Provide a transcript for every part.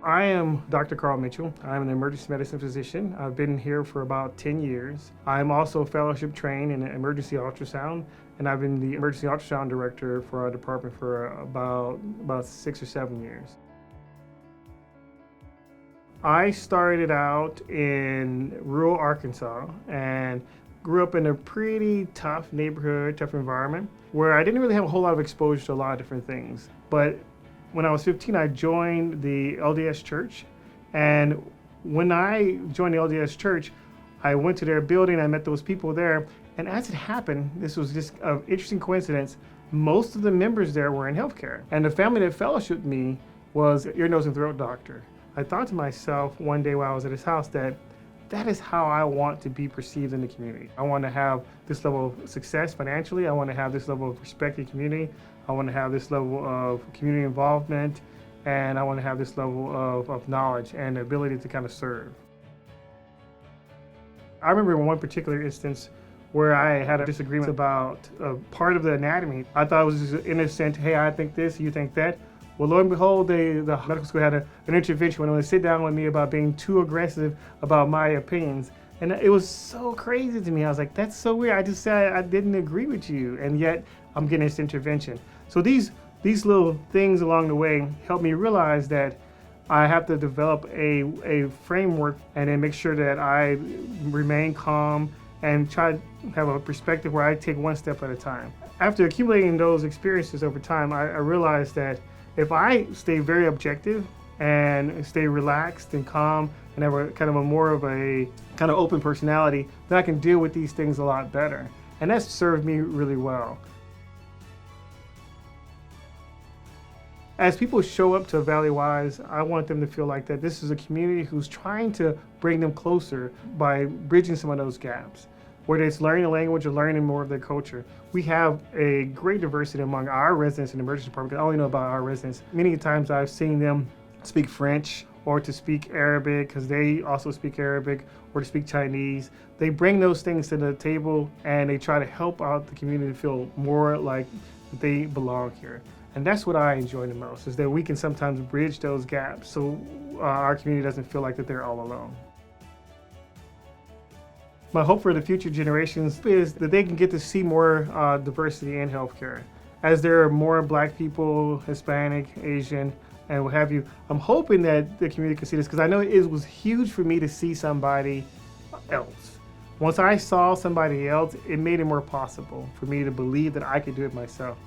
I am Dr. Carl Mitchell. I'm an emergency medicine physician. I've been here for about 10 years. I'm also fellowship trained in emergency ultrasound, and I've been the emergency ultrasound director for our department for about 6 or 7 years. I started out in rural Arkansas and grew up in a pretty tough neighborhood, tough environment, where I didn't really have a whole lot of exposure to a lot of different things. But when I was 15, I joined the LDS church. And when I joined the LDS church, I went to their building, I met those people there. And as it happened, this was just an interesting coincidence, most of the members there were in healthcare. And the family that fellowshipped me was an ear, nose, and throat doctor. I thought to myself one day while I was at his house that is how I want to be perceived in the community. I want to have this level of success financially. I want to have this level of respect in the community. I want to have this level of community involvement, and I want to have this level of knowledge and ability to kind of serve. I remember in one particular instance where I had a disagreement about a part of the anatomy. I thought it was just innocent, hey, I think this, you think that. Well, lo and behold, the medical school had an intervention when they sit down with me about being too aggressive about my opinions. And it was so crazy to me. I was like, that's so weird. I just said I didn't agree with you, and yet I'm getting this intervention. So these little things along the way helped me realize that I have to develop a framework and then make sure that I remain calm and try to have a perspective where I take one step at a time. After accumulating those experiences over time, I realized that if I stay very objective and stay relaxed and calm and have a kind of a kind of open personality, then I can deal with these things a lot better. And that's served me really well. As people show up to Valleywise, I want them to feel like that this is a community who's trying to bring them closer by bridging some of those gaps. Whether it's learning a language or learning more of their culture. We have a great diversity among our residents in the emergency department. I only know about our residents. Many times I've seen them speak French or to speak Arabic, because they also speak Arabic, or to speak Chinese. They bring those things to the table and they try to help out the community to feel more like they belong here. And that's what I enjoy the most, is that we can sometimes bridge those gaps so our community doesn't feel like that they're all alone. My hope for the future generations is that they can get to see more diversity in healthcare. As there are more Black people, Hispanic, Asian, and what have you, I'm hoping that the community can see this, because I know it was huge for me to see somebody else. Once I saw somebody else, it made it more possible for me to believe that I could do it myself.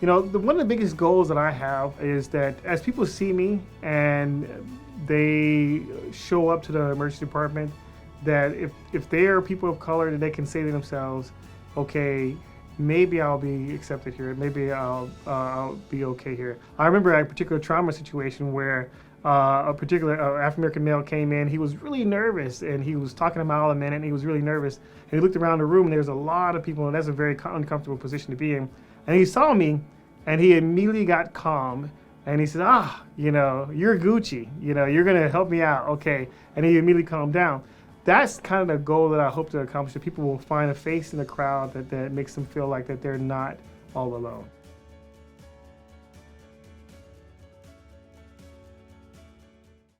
You know, one of the biggest goals that I have is that as people see me and they show up to the emergency department, that if they are people of color, that they can say to themselves, okay, maybe I'll be accepted here, maybe I'll be okay here. I remember a particular trauma situation where a particular African-American male came in. He was really nervous, and he was talking a mile a minute, and he was really nervous. And he looked around the room, and there's a lot of people, and that's a very uncomfortable position to be in. And he saw me, and he immediately got calm. And he said, you're Gucci, you're gonna help me out, okay. And he immediately calmed down. That's kind of the goal that I hope to accomplish, that people will find a face in the crowd that makes them feel like that they're not all alone.